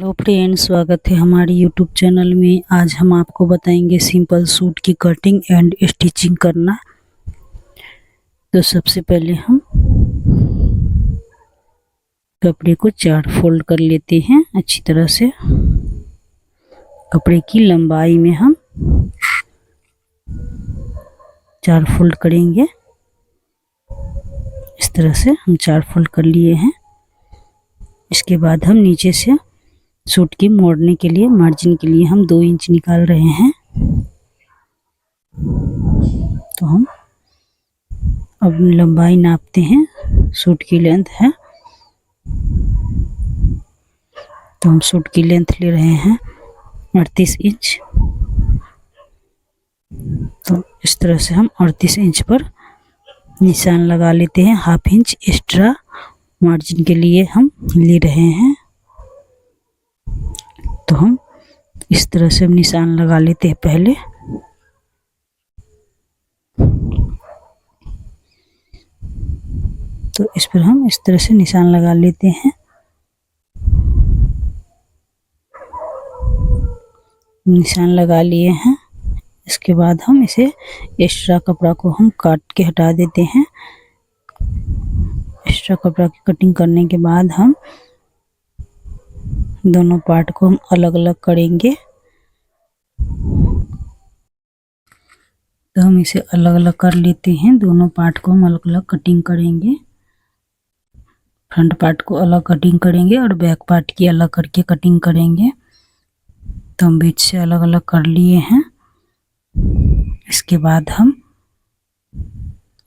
Hello friends, स्वागत है हमारे यूट्यूब चैनल में। आज हम आपको बताएंगे सिंपल सूट की कटिंग एंड स्टिचिंग करना। तो सबसे पहले हम कपड़े को 4 फोल्ड कर लेते हैं अच्छी तरह से। कपड़े की लंबाई में हम 4 फोल्ड करेंगे। इस तरह से हम 4 फोल्ड कर लिए हैं। इसके बाद हम नीचे से सूट की मोड़ने के लिए, मार्जिन के लिए हम 2 इंच निकाल रहे हैं। तो हम अब लंबाई नापते हैं। सूट की लेंथ है, तो हम सूट की लेंथ ले रहे हैं 38 इंच। तो इस तरह से हम 38 इंच पर निशान लगा लेते हैं। हाफ इंच एक्स्ट्रा मार्जिन के लिए हम ले रहे हैं। तो हम इस तरह से निशान लगा लेते हैं पहले। तो इस पर हम इस तरह से निशान लगा लेते हैं। निशान लगा लिए हैं। इसके बाद हम इसे एक्स्ट्रा कपड़ा को हम काट के हटा देते हैं। एक्स्ट्रा कपड़ा की कटिंग करने के बाद हम दोनों पार्ट को हम अलग अलग करेंगे। तो हम इसे अलग अलग कर लेते हैं। दोनों पार्ट को हम अलग अलग कटिंग करेंगे। फ्रंट पार्ट को अलग कटिंग करेंगे और बैक पार्ट की अलग करके कटिंग करेंगे। तो हम बीच से अलग अलग कर लिए हैं। इसके बाद हम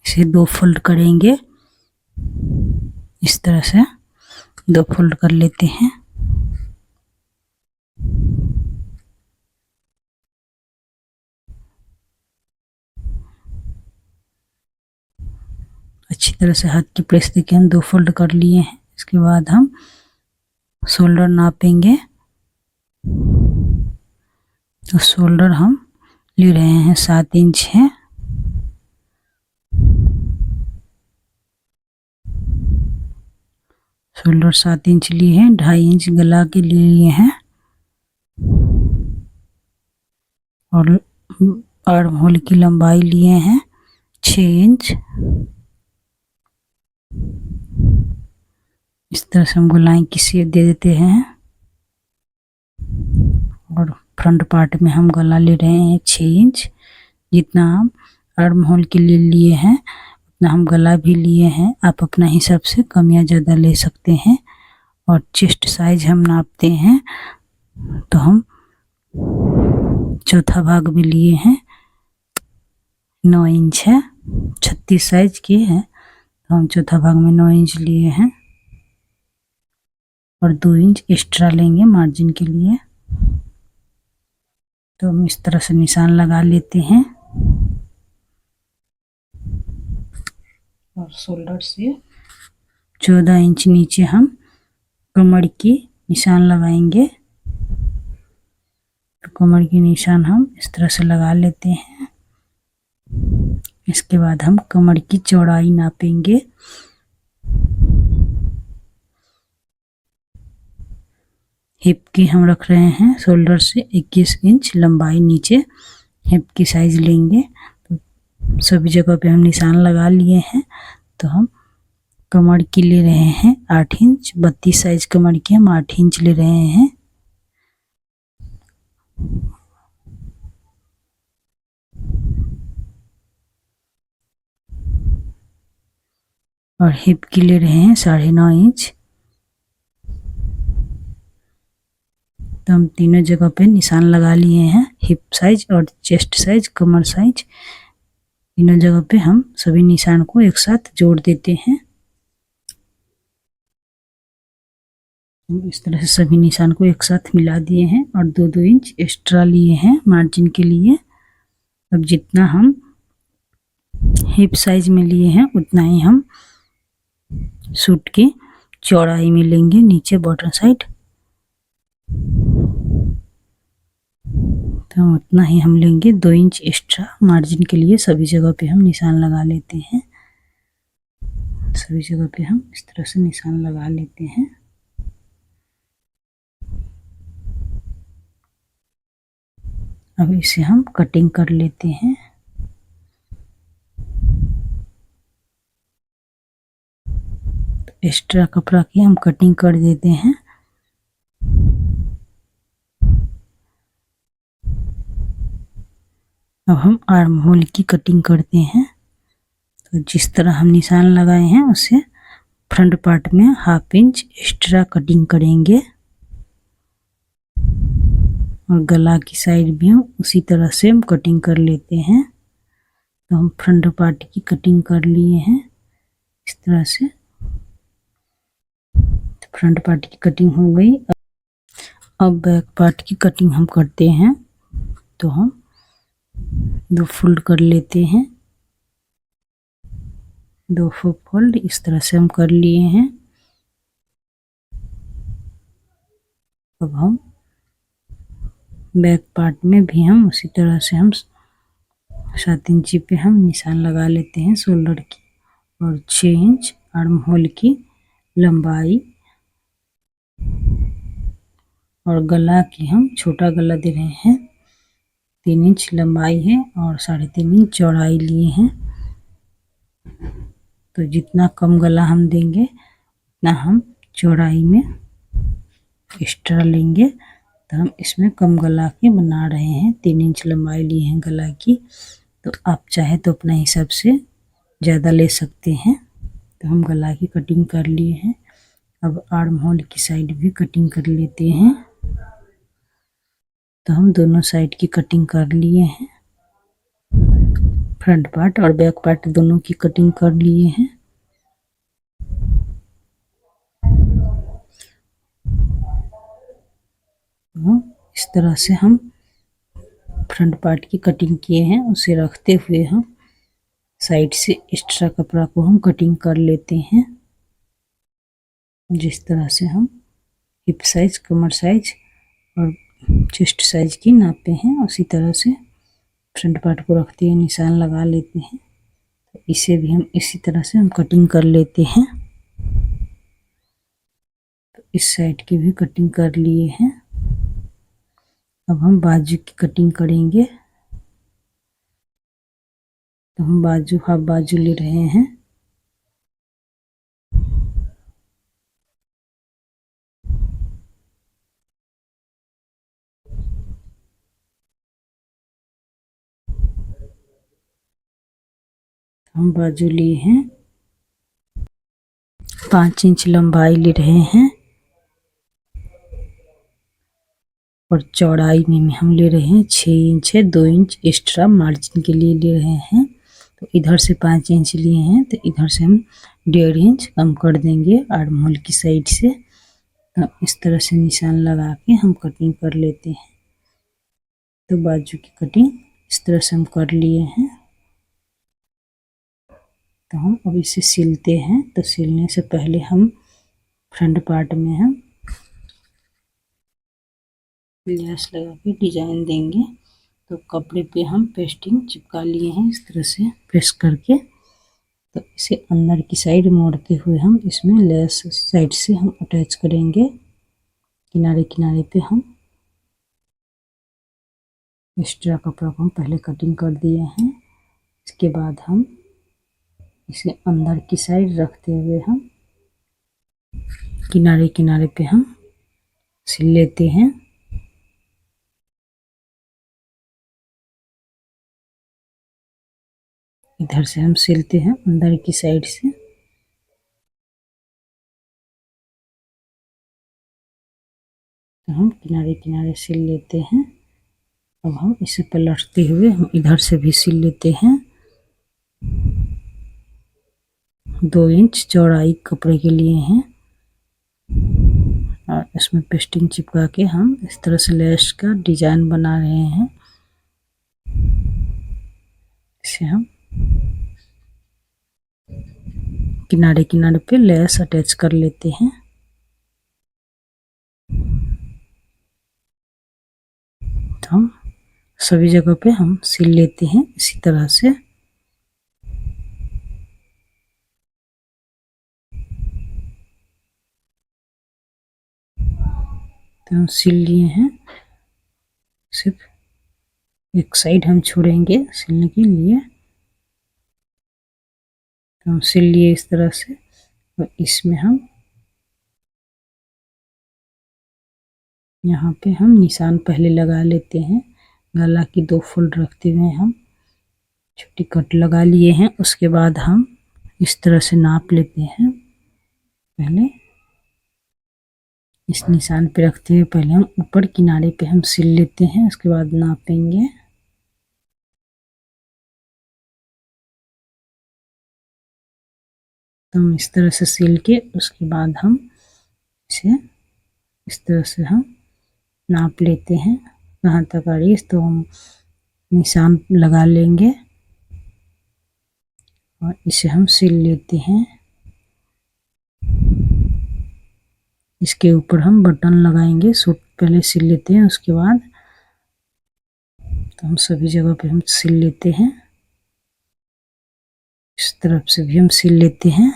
इसे 2 फोल्ड करेंगे। इस तरह से 2 फोल्ड कर लेते हैं। अच्छी तरह से हाथ की प्रेस देके हम 2 फोल्ड कर लिए हैं। इसके बाद हम शोल्डर नापेंगे। तो शोल्डर हम ले रहे हैं 7 इंच है। शोल्डर 7 इंच लिए हैं। 2.5 इंच गला के लिए हैं और आर्म होल की लंबाई लिए हैं 6 इंच। इस तरह से हम गोलाई की शेप दे देते हैं और फ्रंट पार्ट में हम गला ले रहे हैं 6 इंच। जितना हम आर्म होल के लिए लिए हैं उतना हम गला भी लिए हैं। आप अपना हिसाब से कम या ज़्यादा ले सकते हैं। और चेस्ट साइज हम नापते हैं। तो हम चौथा भाग में लिए हैं 9 इंच है। 36 साइज की है, तो हम चौथा भाग में 9 इंच लिए हैं और 2 इंच एक्स्ट्रा लेंगे मार्जिन के लिए। तो हम इस तरह से निशान लगा लेते हैं और शोल्डर से 14 इंच नीचे हम कमर की निशान लगाएंगे। तो कमर की निशान हम इस तरह से लगा लेते हैं। इसके बाद हम कमर की चौड़ाई नापेंगे। हिप की हम रख रहे हैं शोल्डर से 21 इंच लंबाई नीचे हिप की साइज लेंगे। तो सभी जगह पे हम निशान लगा लिए हैं। तो हम कमर की ले रहे हैं 8 इंच। 32 साइज कमर की हम 8 इंच ले रहे हैं। और हिप की ले रहे हैं 9.5 इंच। तो हम तीनों जगह पे निशान लगा लिए हैं। हिप साइज और चेस्ट साइज, कमर साइज, तीनों जगह पे हम सभी निशान को एक साथ जोड़ देते हैं। इस तरह से सभी निशान को एक साथ मिला दिए हैं और 2-2 इंच एक्स्ट्रा लिए हैं मार्जिन के लिए। अब जितना हम हिप साइज में लिए हैं उतना ही हम सूट की चौड़ाई में लेंगे नीचे बॉटम साइड। तो उतना ही हम लेंगे 2 इंच एक्स्ट्रा मार्जिन के लिए। सभी जगह पे हम निशान लगा लेते हैं। सभी जगह पे हम इस तरह से निशान लगा लेते हैं। अब इसे हम कटिंग कर लेते हैं। एक्स्ट्रा कपड़ा की हम कटिंग कर देते हैं। अब हम आर्म होल की कटिंग करते हैं। तो जिस तरह हम निशान लगाए हैं उसे फ्रंट पार्ट में 1/2 इंच एक्स्ट्रा कटिंग करेंगे और गला की साइड भी हम उसी तरह से हम कटिंग कर लेते हैं। तो हम फ्रंट पार्ट की कटिंग कर लिए हैं इस तरह से। तो फ्रंट पार्ट की कटिंग हो गई। अब बैक पार्ट की कटिंग हम करते हैं। तो हम 2 फोल्ड कर लेते हैं। 2 फोल्ड इस तरह से हम कर लिए हैं। अब हम बैक पार्ट में भी हम उसी तरह से हम 7 इंची पे हम निशान लगा लेते हैं शोल्डर की, और 6 इंच आर्म होल की लंबाई, और गला की हम छोटा गला दे रहे हैं। 3 इंच लंबाई है और 3.5 इंच चौड़ाई लिए हैं। तो जितना कम गला हम देंगे उतना हम चौड़ाई में एक्स्ट्रा लेंगे। तो हम इसमें कम गला के बना रहे हैं। 3 इंच लंबाई लिए हैं गला की। तो आप चाहे तो अपने हिसाब से ज़्यादा ले सकते हैं। तो हम गला की कटिंग कर लिए हैं। अब आर्म होल की साइड भी कटिंग कर लेते हैं। तो हम दोनों साइड की कटिंग कर लिए हैं। फ्रंट पार्ट और बैक पार्ट दोनों की कटिंग कर लिए हैं। इस तरह से हम फ्रंट पार्ट की कटिंग किए हैं। उसे रखते हुए हम साइड से एक्स्ट्रा कपड़ा को हम कटिंग कर लेते हैं। जिस तरह से हम हिप साइज, कमर साइज और चेस्ट साइज की नापते हैं उसी तरह से फ्रंट पार्ट को रखते हुए निशान लगा लेते हैं। तो इसे भी हम इसी तरह से हम कटिंग कर लेते हैं। तो इस साइड की भी कटिंग कर लिए हैं। अब हम बाजू की कटिंग करेंगे। तो हम बाजू, हाफ बाजू ले रहे हैं। हम बाजू लिए हैं, 5 इंच लंबाई ले रहे हैं और चौड़ाई में हम ले रहे हैं 6 इंच है। 2 इंच एक्स्ट्रा मार्जिन के लिए ले रहे हैं। तो इधर से 5 इंच लिए हैं तो इधर से हम 1.5 इंच कम कर देंगे आर्म होल की साइड से। तो इस तरह से निशान लगा के हम कटिंग कर लेते हैं। तो बाजू की कटिंग इस तरह से हम कर लिए हैं। तो हम अब इसे सिलते हैं। तो सिलने से पहले हम फ्रंट पार्ट में हम लेस लगा के डिजाइन देंगे। तो कपड़े पे हम पेस्टिंग चिपका लिए हैं इस तरह से प्रेस करके। तो इसे अंदर की साइड मोड़ते हुए हम इसमें लेस साइड से हम अटैच करेंगे। किनारे किनारे पे हम एक्स्ट्रा कपड़ा को हम पहले कटिंग कर दिए हैं। इसके बाद हम इसे अंदर की साइड रखते हुए हम किनारे किनारे पे हम सिल लेते हैं। इधर से हम सिलते हैं अंदर की साइड से। तो हम किनारे किनारे सिल लेते हैं। अब हम इसे पलटते हुए हम इधर से भी सिल लेते हैं। 2 इंच चौड़ाई कपड़े के लिए हैं और इसमें पेस्टिंग चिपका के हम इस तरह से लेस का डिजाइन बना रहे हैं। इसे हम किनारे किनारे पे लेस अटैच कर लेते हैं। तो हम सभी जगह पे हम सिल लेते हैं इसी तरह से। तो हम सिल लिए हैं। सिर्फ एक साइड हम छोड़ेंगे सिलने के लिए। तो हम सिल लिए इस तरह से। और इसमें हम यहाँ पे हम निशान पहले लगा लेते हैं। गला की 2 फोल्ड रखते हुए हम छोटी कट लगा लिए हैं। उसके बाद हम इस तरह से नाप लेते हैं। पहले इस निशान पे रखते हुए पहले हम ऊपर किनारे पे हम सिल लेते हैं, उसके बाद नापेंगे। तो हम इस तरह से सिल के उसके बाद हम इसे इस तरह से हम नाप लेते हैं कहाँ तक आ रही है। तो हम निशान लगा लेंगे और इसे हम सिल लेते हैं। इसके ऊपर हम बटन लगाएंगे। सूट पहले सिल लेते हैं, उसके बाद तो हम सभी जगह पे हम सिल लेते हैं। इस तरफ से भी हम सिल लेते हैं।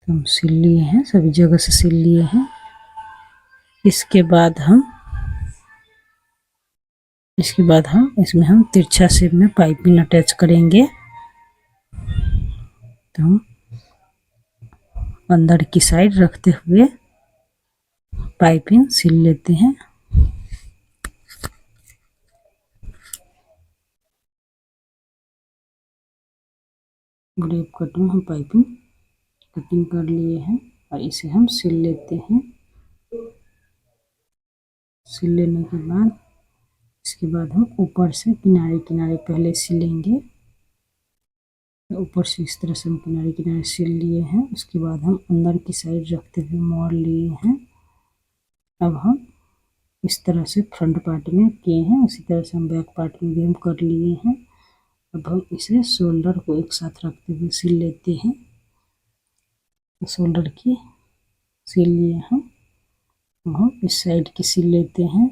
तो हम सिल लिए हैं, सभी जगह से सिल लिए हैं। इसके बाद हम इसमें हम तिरछा शेप में पाइपिंग अटैच करेंगे। तो हम अंदर की साइड रखते हुए पाइपिंग सिल लेते हैं। ग्रेप कट में हम पाइपिंग कटिंग कर लिए हैं और इसे हम सिल लेते हैं। सिल लेने के बाद इसके बाद हम ऊपर से किनारे किनारे पहले सिलेंगे। ऊपर से इस तरह से हम किनारे किनारे सिल लिए हैं। उसके बाद हम अंदर की साइड रखते हुए मोड़ लिए हैं। अब हम इस तरह से फ्रंट पार्ट में किए हैं, उसी तरह से हम बैक पार्ट में भी हम कर लिए हैं। अब हम इसे शोल्डर को एक साथ रखते हुए सिल लेते हैं। शोल्डर की सिल लिए हम इस साइड की सिल लेते हैं।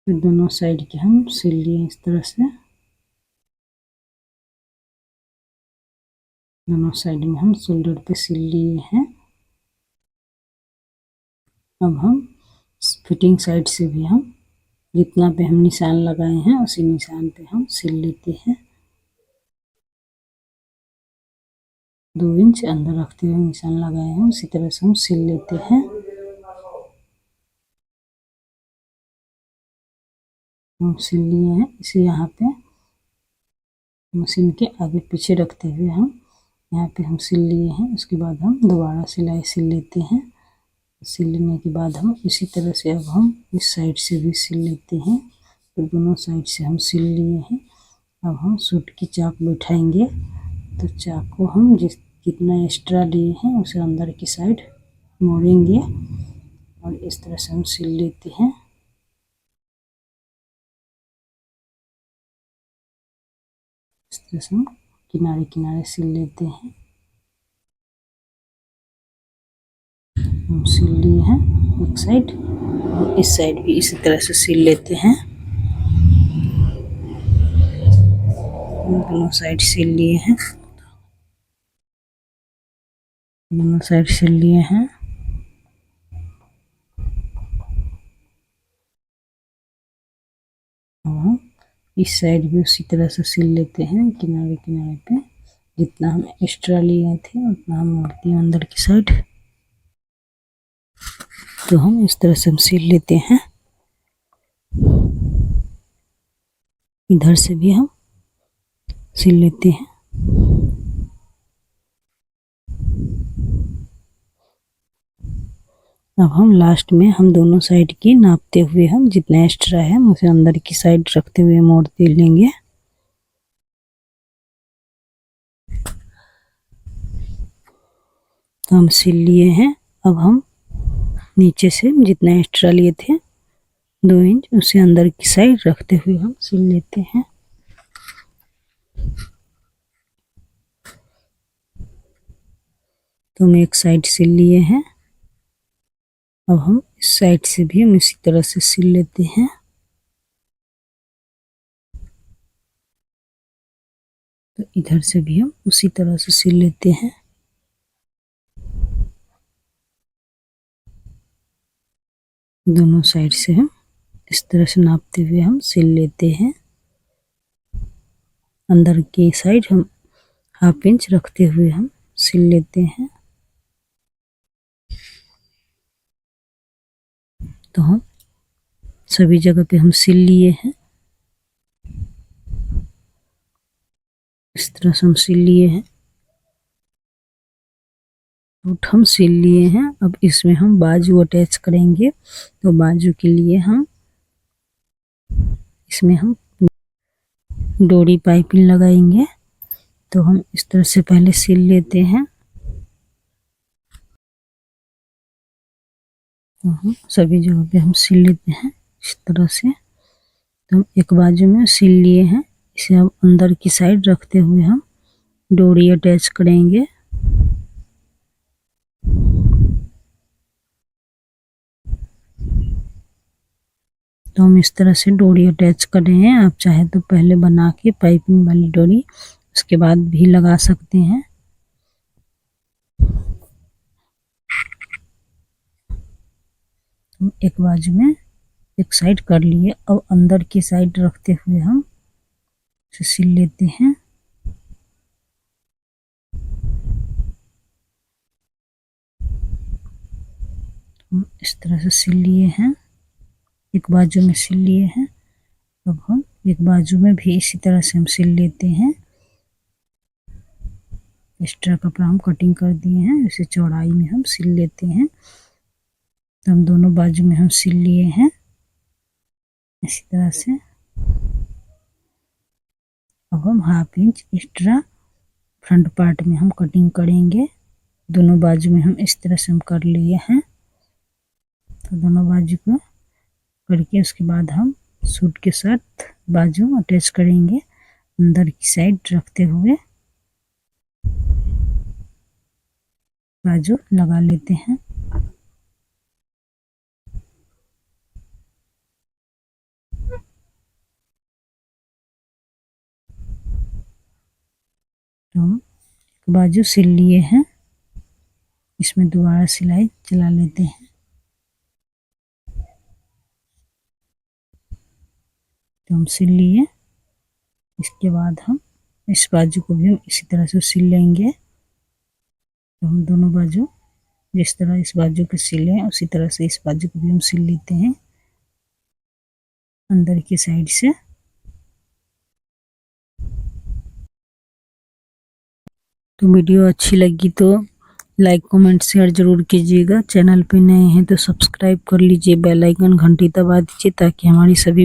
फिर दोनों साइड के हम सिल लिए इस तरह से। दोनों साइड में हम शोल्डर पे सिल लिए हैं। अब हम फिटिंग साइड से भी हम जितना पे हम निशान लगाए हैं उसी निशान पे हम सिल लेते हैं। 2 इंच अंदर रखते हुए निशान लगाए हैं, उसी तरह से हम सिल लेते हैं। हम सिल लिए हैं। इसे यहाँ पे मशीन के आगे पीछे रखते हुए हम यहाँ पे हम सिल लिए हैं। उसके बाद हम दोबारा सिलाई सिल लेते हैं। सिल लेने के बाद हम इसी तरह से अब हम इस साइड से भी सिल लेते हैं। तो दोनों साइड से हम सिल लिए हैं। अब हम सूट की चाक बैठाएंगे। तो चाक को हम जितना एक्स्ट्रा लिए हैं उसे अंदर की साइड मोड़ेंगे और इस तरह से हम सिल लेते हैं। इस तरह से हम किनारे किनारे सिल लेते हैं। हम सिल लिए हैं एक साइड और इस साइड भी इसी तरह से सिल लेते हैं। दोनों साइड सिल लिए हैं। दोनों साइड सिल लिए हैं। और इस साइड भी उसी तरह से सिल लेते हैं। किनारे किनारे पे जितना हम एक्स्ट्रा लिए थे उतना हम मोड़ते हैं अंदर की साइड। तो हम इस तरह से हम सिल लेते हैं। इधर से भी हम सिल लेते हैं। अब हम लास्ट में हम दोनों साइड की नापते हुए हम जितना एक्स्ट्रा है उसे अंदर की साइड रखते हुए मोड़ते लेंगे। तो हम सिल लिए हैं। अब हम नीचे से जितना एक्स्ट्रा लिए थे 2 इंच उसे अंदर की साइड रखते हुए हम सिल लेते हैं। तो हम एक साइड सिल लिए हैं। अब हम इस साइड से भी हम इसी तरह से सिल लेते हैं। तो इधर से भी हम उसी तरह से सिल लेते हैं। दोनों साइड से हम इस तरह से नापते हुए हम सिल लेते हैं। अंदर की साइड हम 1/2 इंच रखते हुए हम सिल लेते हैं। तो हम सभी जगह पे हम सिल लिए हैं। इस तरह से हम सिल लिए हैं। सूट हम सिल लिए हैं। अब इसमें हम बाजू अटैच करेंगे। तो बाजू के लिए हम इसमें हम डोरी पाइपिंग लगाएंगे। तो हम इस तरह से पहले सिल लेते हैं। तो हम सभी जगह पे हम सिल लेते हैं इस तरह से। तो हम एक बाजू में सिल लिए हैं। इसे अब अंदर की साइड रखते हुए हम डोरी अटैच करेंगे। तो हम इस तरह से डोरी अटैच कर रहे हैं। आप चाहे तो पहले बना के पाइपिंग वाली डोरी उसके बाद भी लगा सकते हैं। हम एक बाजू में एक साइड कर लिए। अब अंदर की साइड रखते हुए हम इसे सिल लेते हैं। हम इस तरह से सिल लिए हैं। एक बाजू में सिल लिए हैं। अब हम एक बाजू में भी इसी तरह से हम सिल लेते हैं। एक्स्ट्रा कपड़ा हम कटिंग कर दिए हैं। इसे चौड़ाई में हम सिल लेते हैं। तो हम दोनों बाजू में हम सिल लिए हैं इसी तरह से। अब हम 1/2 इंच एक्स्ट्रा फ्रंट पार्ट में हम कटिंग करेंगे। दोनों बाजू में हम इस तरह से हम कर लिए हैं। तो दोनों बाजू को करके उसके बाद हम सूट के साथ बाजू अटैच करेंगे अंदर की साइड रखते हुए बाजू लगा लेते हैं। तो हम बाजू सिल लिए हैं। इसमें दोबारा सिलाई चला लेते हैं। तो हम सिल लिए। इसके बाद हम इस बाजू को भी हम इसी तरह से सिल लेंगे। तो हम दोनों बाजू जिस तरह इस बाजू को सिले हैं उसी तरह से इस बाजू को भी हम सिल लेते हैं अंदर की साइड से। तो वीडियो अच्छी लगी तो लाइक कमेंट शेयर जरूर कीजिएगा। चैनल पे नए हैं तो सब्सक्राइब कर लीजिए। बेल आइकन घंटी दबा दीजिए ताकि हमारी सभी